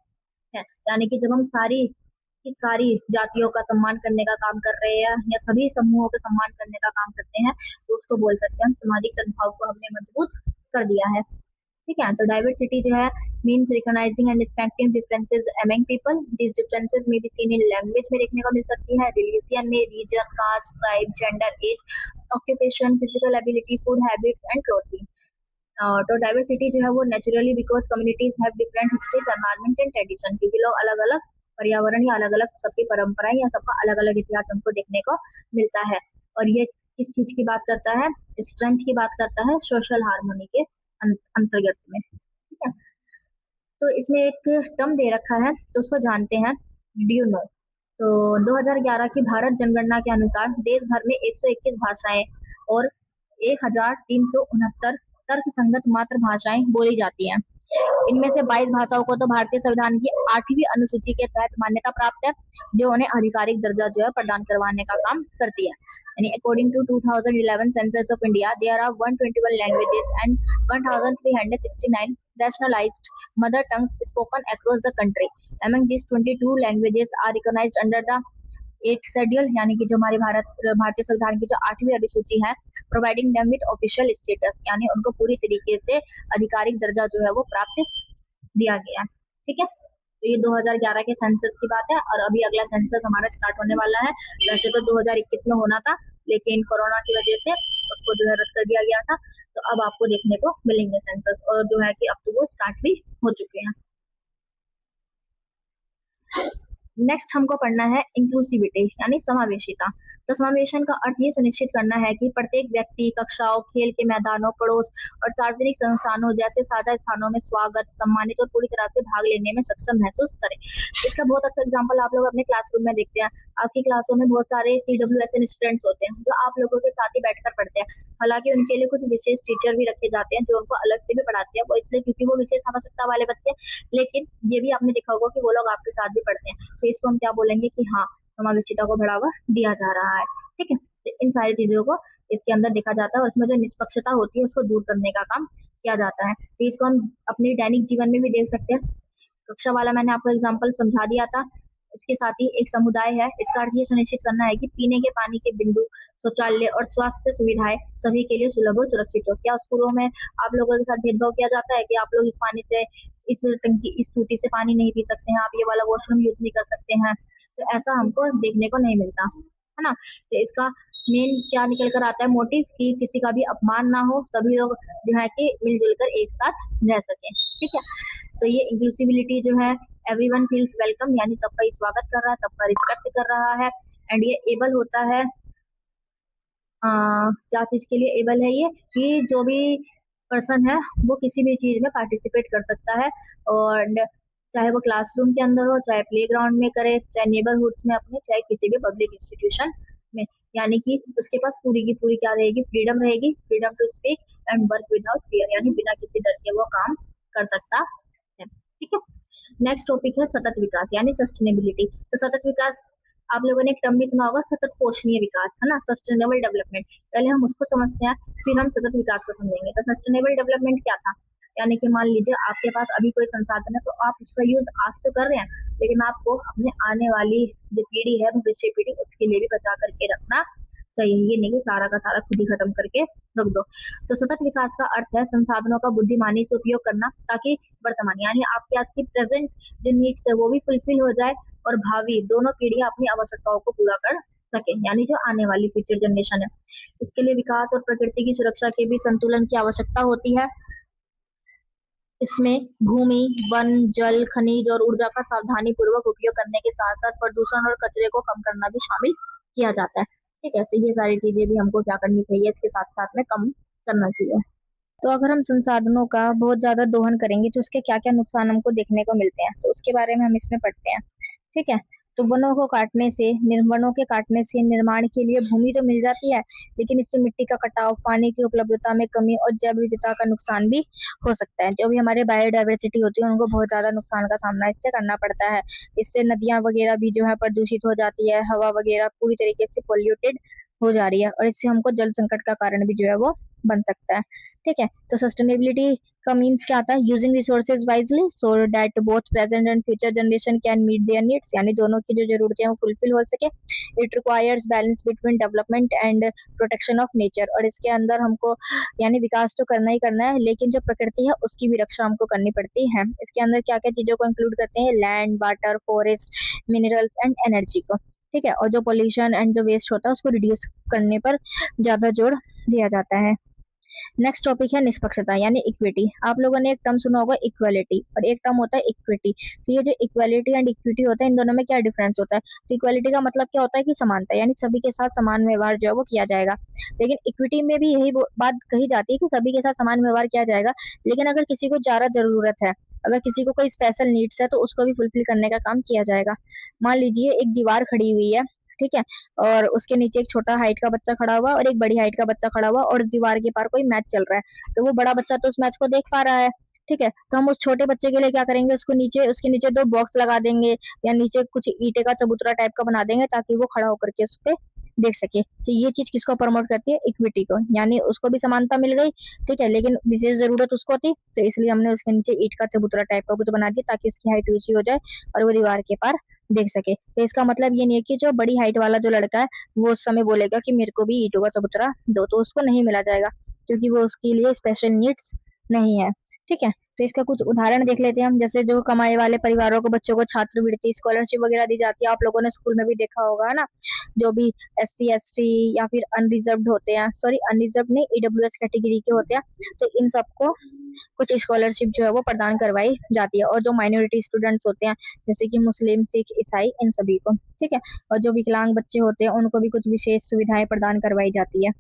यानी कि जब हम सारी की सारी जातियों का सम्मान करने का काम कर रहे हैं या सभी समूहों का सम्मान करने का काम करते हैं, तो उसको बोल सकते हैं हम सामाजिक सद्भाव को हमने मजबूत कर दिया है। ठीक है, तो डाइवर्सिटी जो है means recognising and respecting differences among people. This differences may be seen in language में देखने को मिल सकती है, रिलीजन में, region, caste, tribe, gender, age, occupation, physical ability, food habits and clothing. तो डाइवर्सिटी जो है वो naturally because communities have different histories, environment and tradition, क्योंकि लोग अलग अलग पर्यावरण या अलग अलग सबकी परंपराएं या सबका अलग अलग इतिहास हमको देखने को मिलता है। और ये किस चीज की बात करता है, स्ट्रेंथ की बात करता है, सोशल हार्मोनी के अंतर्गत में। ठीक है, तो इसमें एक टर्म दे रखा है तो उसको जानते हैं, डू यू नो। तो 2011 की भारत जनगणना के अनुसार देश भर में 121 भाषाएं और 1369 तर्कसंगत मातृभाषाएं बोली जाती हैं। इनमें से 22 भाषाओं को तो भारतीय संविधान की 8वीं अनुसूची के तहत मान्यता प्राप्त है, जो उन्हें आधिकारिक दर्जा जो है प्रदान करवाने का काम करती है। यानी according to 2011 census of India, there are 121 languages and 1369 rationalized mother tongues spoken across the country. Among these 22 languages are recognized under the 8th schedule, यानी कि जो हमारे भारतीय संविधान की जो 8वीं अधिसूची है, providing them with official status, यानी उनको पूरी तरीके से आधिकारिक दर्जा जो है वो प्राप्त दिया गया है। ठीक है, तो ये 2011 के सेंसस की बात है और अभी अगला सेंसस हमारा स्टार्ट होने वाला है। वैसे तो 2021 में होना था, लेकिन कोरोना की वजह से उसको जो है रद्द कर दिया गया था, तो अब आपको देखने को मिलेंगे सेंसस, और जो है कि अब तो वो स्टार्ट भी हो चुके हैं। नेक्स्ट हमको पढ़ना है इंक्लूसिविटी, यानी समावेशिता। तो समावेशन का अर्थ ये सुनिश्चित करना है कि प्रत्येक व्यक्ति कक्षाओं, खेल के मैदानों, पड़ोस और सार्वजनिक संस्थानों जैसे साझा स्थानों में स्वागत, सम्मानित और पूरी तरह से भाग लेने में सक्षम महसूस करे। इसका बहुत अच्छा एग्जाम्पल आप लोग अपने क्लासरूम में देखते हैं। आपकी क्लासों में बहुत सारे CWSN स्टूडेंट्स होते हैं जो आप लोगों के साथ ही बैठकर पढ़ते हैं। हालांकि उनके लिए कुछ विशेष टीचर भी रखे जाते हैं जो उनको अलग से भी पढ़ाते हैं, वो इसलिए क्योंकि वो विशेष आवश्यकता वाले बच्चे, लेकिन ये भी आपने देखा होगा कि वो लोग आपके साथ भी पढ़ते हैं। तो इसको हम क्या बोलेंगे कि हाँ, समावेशिता को बढ़ावा दिया जा रहा है। ठीक है, तो इन सारी चीजों को इसके अंदर देखा जाता है और इसमें जो निष्पक्षता होती है उसको दूर करने का काम किया जाता है। तो इसको हम अपने दैनिक जीवन में भी देख सकते हैं। कक्षा वाला मैंने आपको एग्जाम्पल समझा दिया था। इसके साथ ही एक समुदाय है, इसका अर्थ ये सुनिश्चित करना है कि पीने के पानी के बिंदु, शौचालय और स्वास्थ्य सुविधाएं सभी के लिए सुलभ और सुरक्षित हो। क्या स्कूलों में आप लोगों के साथ भेदभाव किया जाता है कि आप लोग इस पानी से, इस टंकी, इस टूटी से पानी नहीं पी सकते हैं, आप ये वाला वॉशरूम यूज नहीं कर सकते हैं? तो ऐसा हमको देखने को नहीं मिलता है ना। तो इसका मेन क्या निकल कर आता है मोटिव, कि किसी का भी अपमान ना हो, सभी लोग जो है कि मिलजुल कर एक साथ रह सके। ठीक है, तो ये इंक्लूसिविटी जो है, एवरीवन फील्स वेलकम, यानी सबका ही स्वागत कर रहा है, सबका रिस्पेक्ट कर रहा है। एंड ये एबल होता है, क्या चीज के लिए एबल है ये, कि जो भी पर्सन है वो किसी भी चीज में पार्टिसिपेट कर सकता है, और चाहे वो क्लासरूम के अंदर हो, चाहे प्लेग्राउंड में करे, चाहे नेबरहुड्स में अपने, चाहे किसी भी पब्लिक इंस्टीट्यूशन में। यानी कि उसके पास पूरी की पूरी क्या रहेगी, फ्रीडम रहेगी, freedom to speak and work without fear, यानी बिना किसी डर के वो काम कर सकता है। ठीक है, नेक्स्ट टॉपिक है सतत विकास, यानी सस्टेनेबिलिटी। तो सतत विकास, आप लोगों ने एक टर्म भी सुना होगा, सतत पोषणीय विकास, है ना, सस्टेनेबल डेवलपमेंट। पहले हम उसको समझते हैं, फिर हम सतत विकास को समझेंगे। तो सस्टेनेबल डेवलपमेंट क्या था, यानी कि मान लीजिए आपके पास अभी कोई संसाधन है, तो आप उसका यूज आज तो कर रहे हैं, लेकिन आपको अपने आने वाली जो पीढ़ी है, भविष्य पीढ़ी, उसके लिए भी बचा करके रखना चाहिए। ये नहीं कि सारा का सारा खुद ही खत्म करके रख दो। तो सतत विकास का अर्थ है संसाधनों का बुद्धिमानी से उपयोग करना, ताकि वर्तमान यानी आपके आज की प्रेजेंट जो नीड्स है वो भी फुलफिल हो जाए, और भावी दोनों पीढ़ियां अपनी आवश्यकताओं को पूरा कर सके, यानी जो आने वाली फ्यूचर जनरेशन है। इसके लिए विकास और प्रकृति की सुरक्षा के भी संतुलन की आवश्यकता होती है। इसमें भूमि, वन, जल, खनिज और ऊर्जा का सावधानी पूर्वक उपयोग करने के साथ साथ प्रदूषण और कचरे को कम करना भी शामिल किया जाता है। ठीक है, तो ये सारी चीजें भी हमको क्या करनी चाहिए, इसके साथ साथ में कम करना चाहिए। तो अगर हम संसाधनों का बहुत ज्यादा दोहन करेंगे तो उसके क्या क्या नुकसान हमको देखने को मिलते हैं, तो उसके बारे में हम इसमें पढ़ते हैं। ठीक है, तो वनों के काटने से निर्माण के लिए भूमि तो मिल जाती है, लेकिन इससे मिट्टी का कटाव, पानी की उपलब्धता में कमी और जैव विविधता का नुकसान भी हो सकता है। जो भी हमारे बायोडायवर्सिटी होती है उनको बहुत ज्यादा नुकसान का सामना इससे करना पड़ता है। इससे नदियां वगैरह भी जो है प्रदूषित हो जाती है, हवा वगैरह पूरी तरीके से पोल्यूटेड हो जा रही है, और इससे हमको जल संकट का कारण भी जो है वो बन सकता है। ठीक है, तो सस्टेनेबिलिटी का मीन्स क्या आता है, using resources wisely so that both present and future generation can meet their needs, यानी दोनों की जो जरूरतें हैं वो फुलफिल हो सके। It requires balance between development and protection of nature, और इसके अंदर हमको यानी विकास तो करना ही करना है, लेकिन जो प्रकृति है उसकी भी रक्षा हमको करनी पड़ती है। इसके अंदर क्या क्या चीजों को इंक्लूड करते हैं, land, water, forest, minerals and energy को। ठीक है, और जो पोल्यूशन एंड जो वेस्ट होता है उसको रिड्यूस करने पर ज्यादा जोर दिया जाता है। नेक्स्ट टॉपिक है निष्पक्षता यानी इक्विटी। आप लोगों ने एक टर्म सुना होगा इक्वालिटी, और एक टर्म होता है इक्विटी। तो ये जो इक्वालिटी एंड इक्विटी होता है, इन दोनों में क्या डिफरेंस होता है, तो इक्वालिटी का मतलब क्या होता है कि समानता, यानी सभी के साथ समान व्यवहार जो है वो किया जाएगा। लेकिन इक्विटी में भी यही बात कही जाती है कि सभी के साथ समान व्यवहार किया जाएगा, लेकिन अगर किसी को ज्यादा जरूरत है, अगर किसी को कोई स्पेशल नीड्स है, तो उसको भी फुलफिल करने का काम किया जाएगा। मान लीजिए एक दीवार खड़ी हुई है, ठीक है, और उसके नीचे एक छोटा हाइट का बच्चा खड़ा हुआ और एक बड़ी हाइट का बच्चा खड़ा हुआ, और दीवार के पार कोई मैच चल रहा है, तो वो बड़ा बच्चा तो उस मैच को देख पा रहा है। ठीक है, तो हम उस छोटे बच्चे के लिए क्या करेंगे, उसके नीचे दो बॉक्स लगा देंगे, या नीचे कुछ ईंटे का चबूतरा टाइप का बना देंगे, ताकि वो खड़ा होकर के उस पे देख सके। तो ये चीज किसको प्रमोट करती है, इक्विटी को, यानी उसको भी समानता मिल गई। ठीक है, लेकिन विशेष जरूरत उसको थी, तो इसलिए हमने उसके नीचे ईंट का चबूतरा टाइप का कुछ बना दिया, ताकि उसकी हाइट ऊंची हो जाए और वो दीवार के पार देख सके। तो इसका मतलब ये नहीं है कि जो बड़ी हाइट वाला जो लड़का है वो उस समय बोलेगा कि मेरे को भी ईंटों का चबूतरा दो, तो उसको नहीं मिला जाएगा, क्योंकि वो उसके लिए स्पेशल नीड्स नहीं है। ठीक है, तो इसका कुछ उदाहरण देख लेते हैं हम। जैसे जो कमाए वाले परिवारों को बच्चों को छात्रवृत्ति, स्कॉलरशिप वगैरह दी जाती है, आप लोगों ने स्कूल में भी देखा होगा, है ना। जो भी SC ST या फिर अनरिजर्व्ड होते हैं, सॉरी अनरिजर्व नहीं, EWS कैटेगरी के होते हैं, तो इन सबको कुछ स्कॉलरशिप जो है वो प्रदान करवाई जाती है। और जो माइनॉरिटी स्टूडेंट्स होते हैं, जैसे कि मुस्लिम, सिख, ईसाई, इन सभी को। ठीक है, और जो विकलांग बच्चे होते हैं उनको भी कुछ विशेष सुविधाएं प्रदान करवाई जाती है।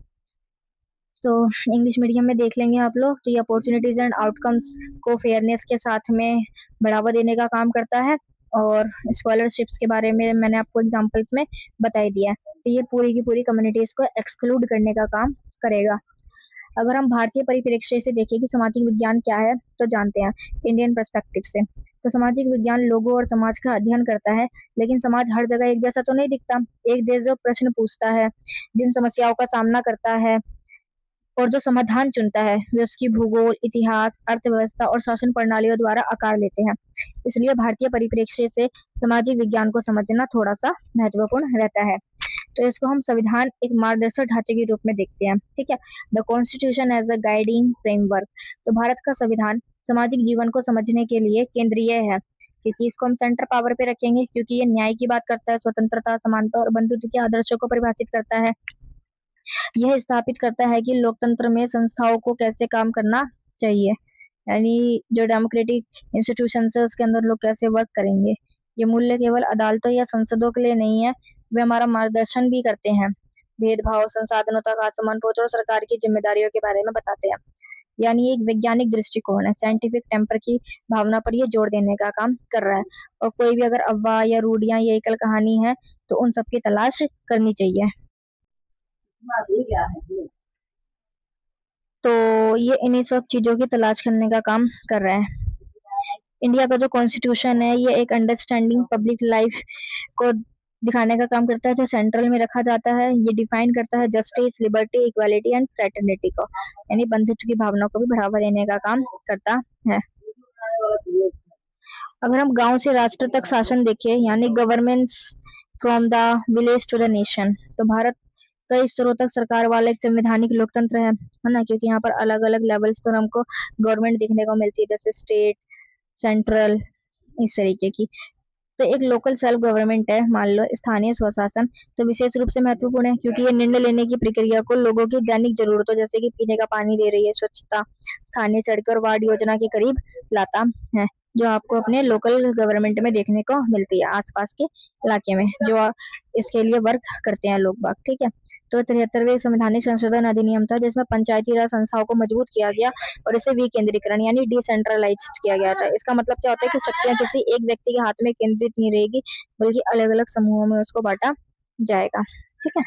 तो इंग्लिश मीडियम में देख लेंगे आप लोग, तो ये अपॉर्चुनिटीज एंड आउटकम्स को फेयरनेस के साथ में बढ़ावा देने का काम करता है। और स्कॉलरशिप्स के बारे में मैंने आपको एग्जांपल्स में बता ही दिया है, तो ये पूरी की पूरी कम्युनिटीज को एक्सक्लूड करने का काम करेगा। अगर हम भारतीय परिप्रेक्ष्य से देखें कि सामाजिक विज्ञान क्या है, तो जानते हैं इंडियन पर्सपेक्टिव से। तो सामाजिक विज्ञान लोगों और समाज का अध्ययन करता है, लेकिन समाज हर जगह एक जैसा तो नहीं दिखता। एक देश जो प्रश्न पूछता है, जिन समस्याओं का सामना करता है और जो समाधान चुनता है, वे उसकी भूगोल, इतिहास, अर्थव्यवस्था और शासन प्रणालियों द्वारा आकार लेते हैं। इसलिए भारतीय परिप्रेक्ष्य से सामाजिक विज्ञान को समझना थोड़ा सा महत्वपूर्ण रहता है। तो इसको हम संविधान एक मार्गदर्शक ढांचे के रूप में देखते हैं। ठीक है, the constitution as a guiding framework. तो भारत का संविधान सामाजिक जीवन को समझने के लिए केंद्रीय है, क्योंकि इसको हम सेंटर पावर पे रखेंगे, क्योंकि ये न्याय की बात करता है, स्वतंत्रता, समानता और बंधुत्व के आदर्शों को परिभाषित करता है। यह स्थापित करता है कि लोकतंत्र में संस्थाओं को कैसे काम करना चाहिए, यानी जो डेमोक्रेटिक इंस्टीट्यूशन है उसके अंदर लोग कैसे वर्क करेंगे। ये मूल्य केवल अदालतों या संसदों के लिए नहीं है, वे हमारा मार्गदर्शन भी करते हैं। भेदभाव, संसाधनों तक असमान पहुंच और सरकार की जिम्मेदारियों के बारे में बताते हैं। यानी एक वैज्ञानिक दृष्टिकोण है, साइंटिफिक टेम्पर की भावना पर ये जोर देने का काम कर रहा है। और कोई भी अगर अफवाह या रूढ़ियां या एकल कहानी है, तो उन सबकी तलाश करनी चाहिए। तो ये इन्हीं सब चीजों की तलाश करने का काम कर रहा है। इंडिया का जो कॉन्स्टिट्यूशन है ये एक अंडरस्टैंडिंग पब्लिक लाइफ को दिखाने का काम करता है, जो सेंट्रल में रखा जाता है। ये डिफाइन करता है justice, liberty, equality and fraternity को, यानी बंधुत्व की भावना को भी बढ़ावा देने का काम करता है। अगर हम गांव से राष्ट्र तक शासन देखें, यानी governance from the village to the nation, तो भारत कई स्तरों तक सरकार वाला एक संवैधानिक लोकतंत्र है ना, क्योंकि यहाँ पर अलग अलग लेवल्स पर हमको गवर्नमेंट देखने को मिलती है, जैसे स्टेट, सेंट्रल, इस तरीके की। तो एक लोकल सेल्फ गवर्नमेंट है, मान लो स्थानीय स्वशासन, तो विशेष रूप से महत्वपूर्ण है, क्योंकि ये निर्णय लेने की प्रक्रिया को लोगों की दैनिक जरूरतों, जैसे कि पीने का पानी दे रही है, स्वच्छता, स्थानीय सड़क और वार्ड योजना के करीब लाता है। जो आपको अपने लोकल गवर्नमेंट में देखने को मिलती है आसपास के इलाके में, जो इसके लिए वर्क करते हैं लोग बाग। ठीक है, तो 73वें संवैधानिक संशोधन अधिनियम था जिसमें पंचायती राज संस्थाओं को मजबूत किया गया और इसे विकेंद्रीकरण यानी डिसेंट्रलाइज किया गया था। इसका मतलब क्या होता है कि शक्तियां किसी एक व्यक्ति के हाथ में केंद्रित नहीं रहेगी, बल्कि अलग अलग समूहों में उसको बांटा जाएगा। ठीक है,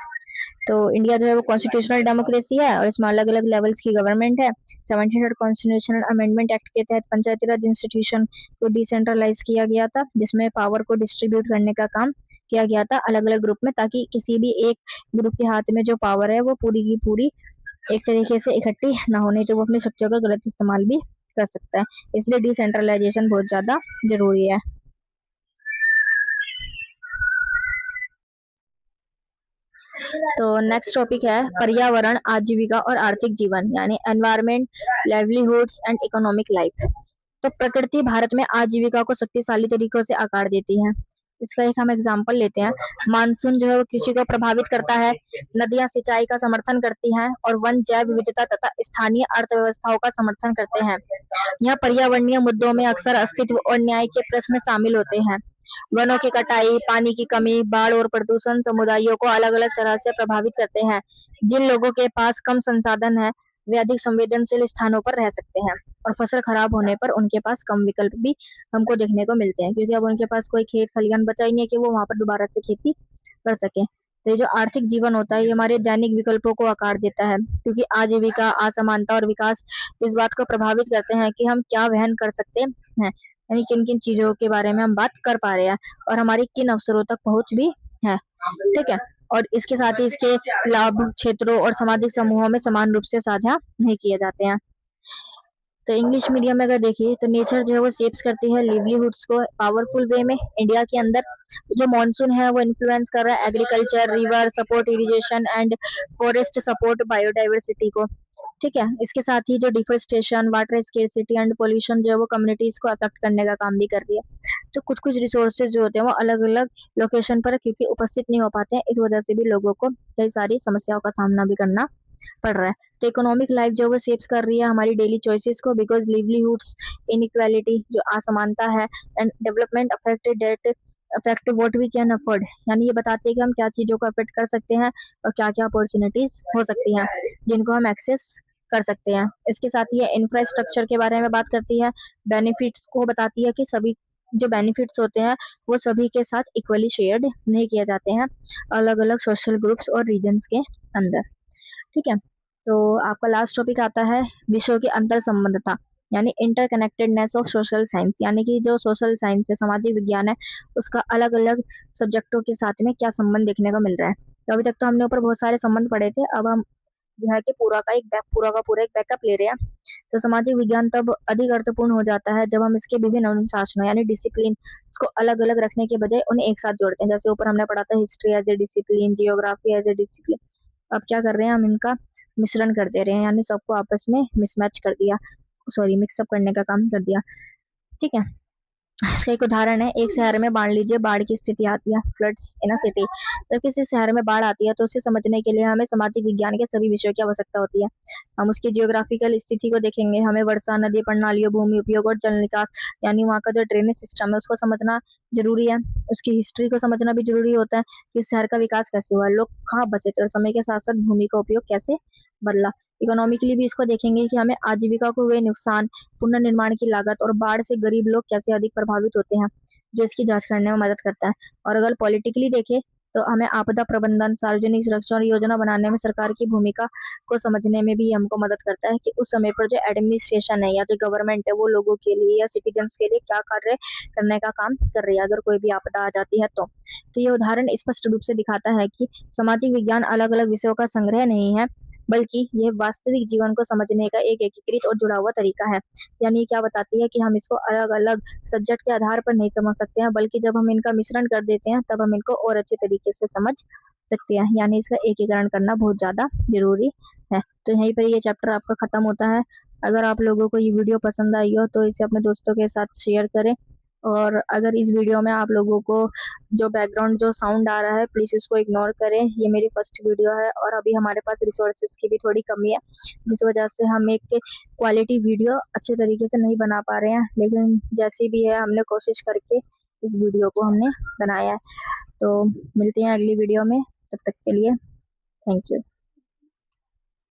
तो इंडिया जो है वो कॉन्स्टिट्यूशनल डेमोक्रेसी है और इसमें अलग अलग लेवल्स की गवर्नमेंट है। 17th कॉन्स्टिट्यूशनल अमेंडमेंट एक्ट के तहत पंचायती राज इंस्टीट्यूशन को डिसेंट्रलाइज किया गया था, जिसमें पावर को डिस्ट्रीब्यूट करने का काम किया गया था अलग अलग ग्रुप में, ताकि किसी भी एक ग्रुप के हाथ में जो पावर है वो पूरी की पूरी एक तरीके से इकट्ठी ना होने, तो वो अपनी शक्तियों का गलत इस्तेमाल भी कर सकता है। इसलिए डिसेंट्रलाइजेशन बहुत ज्यादा जरूरी है। तो नेक्स्ट टॉपिक है पर्यावरण, आजीविका और आर्थिक जीवन यानी environment, livelihoods and economic life. तो प्रकृति भारत में आजीविका को शक्तिशाली तरीकों से आकार देती है। इसका एक हम एग्जांपल लेते हैं। मानसून जो है वो कृषि को प्रभावित करता है, नदियां सिंचाई का समर्थन करती हैं और वन जैव विविधता तथा स्थानीय अर्थव्यवस्थाओं का समर्थन करते हैं। यहाँ पर्यावरणीय मुद्दों में अक्सर अस्तित्व और न्याय के प्रश्न शामिल होते हैं। वनों की कटाई, पानी की कमी, बाढ़ और प्रदूषण समुदायों को अलग अलग तरह से प्रभावित करते हैं। जिन लोगों के पास कम संसाधन है वे अधिक संवेदनशील स्थानों पर रह सकते हैं और फसल खराब होने पर उनके पास कम विकल्प भी हमको देखने को मिलते हैं, क्योंकि अब उनके पास कोई खेत खलिहान बचा ही नहीं है कि वो वहां पर दोबारा से खेती कर सके। तो ये जो आर्थिक जीवन होता है ये हमारे दैनिक विकल्पों को आकार देता है, क्योंकि आजीविका, असमानता और विकास इस बात को प्रभावित करते हैं कि हम क्या वहन कर सकते हैं, यानी किन किन चीजों के बारे में हम बात कर पा रहे हैं और हमारी किन अवसरों तक पहुंच भी है। ठीक है, और इसके साथ ही इसके लाभ क्षेत्रों और सामाजिक समूहों में समान रूप से साझा नहीं किए जाते हैं। तो इंग्लिश मीडियम में अगर देखिए तो नेचर जो है वो शेप्स करती है लिवलीहुड्स को पावरफुल वे में। इंडिया के अंदर जो मॉनसून है वो इन्फ्लुएंस कर रहा है agriculture, river support, irrigation and forest support biodiversity को। ठीक है, इसके साथ ही जो deforestation, water scarcity and pollution जो है वो कम्युनिटीज को अफेक्ट करने का काम भी कर रही है। तो कुछ कुछ रिसोर्सेज जो होते हैं वो अलग अलग लोकेशन पर क्योंकि उपस्थित नहीं हो पाते हैं, इस वजह से भी लोगों को कई सारी समस्याओं का सामना भी करना पड़ रहा है। तो इकोनॉमिक लाइफ जो वो शेप्स कर रही है हमारी डेली चॉइसेस को, बिकॉज लिवलीहुड्स, इनइक्वालिटी जो असमानता है and development affected that affect what we can afford, यानी ये बताते हैं कि हम क्या चीजों को अफेक्ट कर सकते हैं और क्या क्या अपॉर्चुनिटीज हो सकती हैं जिनको हम एक्सेस कर सकते हैं। इसके साथ ही इंफ्रास्ट्रक्चर के बारे में बात करती है, बेनिफिट्स को बताती है कि सभी जो बेनिफिट्स होते हैं वो सभी के साथ इक्वली शेयर्ड नहीं किए जाते हैं अलग अलग सोशल ग्रुप्स और रीजन्स के अंदर। ठीक है, तो आपका लास्ट टॉपिक आता है विषयों की अंतर संबंधता यानी इंटरकनेक्टेडनेस ऑफ सोशल साइंस, यानी कि जो सोशल साइंस है, सामाजिक विज्ञान है, उसका अलग अलग सब्जेक्टों के साथ में क्या संबंध देखने को मिल रहा है। तो अभी तक तो हमने ऊपर बहुत सारे संबंध पढ़े थे, अब हम जो है कि पूरा का पूरा एक बैकअप ले रहे हैं। तो सामाजिक विज्ञान तब अधिक अर्थपूर्ण हो जाता है जब हम इसके विभिन्न अनुशासनों यानी डिसिप्लिन इसको अलग अलग रखने के बजाय उन्हें एक साथ जोड़ते हैं। जैसे ऊपर हमने पढ़ा था history as a discipline, geography as a discipline, अब क्या कर रहे हैं हम इनका मिश्रण कर दे रहे हैं, यानी सबको आपस में मिसमैच कर दिया, सॉरी मिक्सअप करने का काम कर दिया। ठीक है, इसका एक उदाहरण है, एक शहर में मान लीजिए बाढ़ की स्थिति आती है, फ्लड्स इन अ सिटी। तो किसी शहर में बाढ़ आती है तो उसे समझने के लिए हमें सामाजिक विज्ञान के सभी विषयों की आवश्यकता होती है। हम उसकी जियोग्राफिकल स्थिति को देखेंगे, हमें वर्षा, नदी प्रणालियों, भूमि उपयोग और जल निकास यानी वहाँ का जो ड्रेनेज सिस्टम है उसको समझना जरूरी है। उसकी हिस्ट्री को समझना भी जरूरी होता है कि शहर का विकास कैसे हुआ, लोग कहाँ बसे थे और समय के साथ साथ भूमि का उपयोग कैसे बदला। इकोनॉमिकली भी इसको देखेंगे कि हमें आजीविका को हुए नुकसान, पुनर्निर्माण की लागत और बाढ़ से गरीब लोग कैसे अधिक प्रभावित होते हैं, जो इसकी जांच करने में मदद करता है। और अगर पॉलिटिकली देखें तो हमें आपदा प्रबंधन, सार्वजनिक सुरक्षा और योजना बनाने में सरकार की भूमिका को समझने में भी हमको मदद करता है कि उस समय पर जो एडमिनिस्ट्रेशन है या जो गवर्नमेंट है वो लोगों के लिए या सिटीजन्स के लिए क्या कार्य करने का काम कर रही है अगर कोई भी आपदा आ जाती है तो ये उदाहरण स्पष्ट रूप से दिखाता है कि सामाजिक विज्ञान अलग अलग विषयों का संग्रह नहीं है, बल्कि यह वास्तविक जीवन को समझने का एक एकीकृत और जुड़ा हुआ तरीका है। यानी क्या बताती है कि हम इसको अलग अलग सब्जेक्ट के आधार पर नहीं समझ सकते हैं, बल्कि जब हम इनका मिश्रण कर देते हैं तब हम इनको और अच्छे तरीके से समझ सकते हैं, यानी इसका एकीकरण करना बहुत ज्यादा जरूरी है। तो यहीं पर ये चैप्टर आपका खत्म होता है। अगर आप लोगों को ये वीडियो पसंद आई हो तो इसे अपने दोस्तों के साथ शेयर करें और अगर इस वीडियो में आप लोगों को जो बैकग्राउंड जो साउंड आ रहा है प्लीज़ इसको इग्नोर करें। ये मेरी फर्स्ट वीडियो है और अभी हमारे पास रिसोर्सेज की भी थोड़ी कमी है, जिस वजह से हम एक क्वालिटी वीडियो अच्छे तरीके से नहीं बना पा रहे हैं, लेकिन जैसी भी है हमने कोशिश करके इस वीडियो को हमने बनाया है। तो मिलते हैं अगली वीडियो में, तब तक के लिए थैंक यू।